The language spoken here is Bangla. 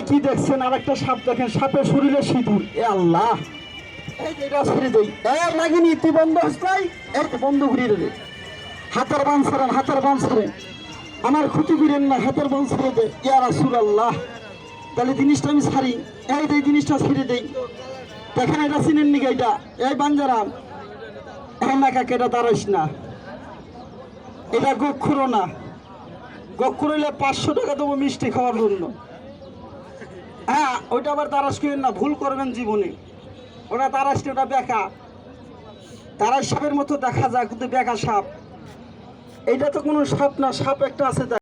কি দেখছেন? আর একটা সাপ দেখেন, সাপের শরীরে সিঁদুর। এ আল্লাহ, এই যে এটা ছেড়ে দেই। লাগিনি, তুই বন্ধ হস নাই? এই তো বন্ধ ঘুরিয়ে দেবে। হাতের বান ছাড়েন, হাতের বান ছাড়েন, আমার ক্ষতি করেন না, হাতের বান ছেড়ে দে। ইয়া রাসূলুল্লাহ, তাহলে জিনিসটা আমি ছাড়ি। এই যে জিনিসটা ছেড়ে দেই। দেখেন এটা চিনেন নাকি? এটা এই বাঞ্জারাম একা এটা দাঁড়াইস না, এটা গক্ষুরো না। গক্ষুর হইলে 500 টাকা দেবো মিষ্টি খাওয়ার জন্য। হ্যাঁ, ওইটা আবার তারাস করেন না, ভুল করবেন জীবনে। ওটা তারাস, ওটা বেকা। তারাস সাপের মতো দেখা যায়, কিন্তু বেকা সাপ। এইটা তো কোনো সাপ না, সাপ একটা আছে।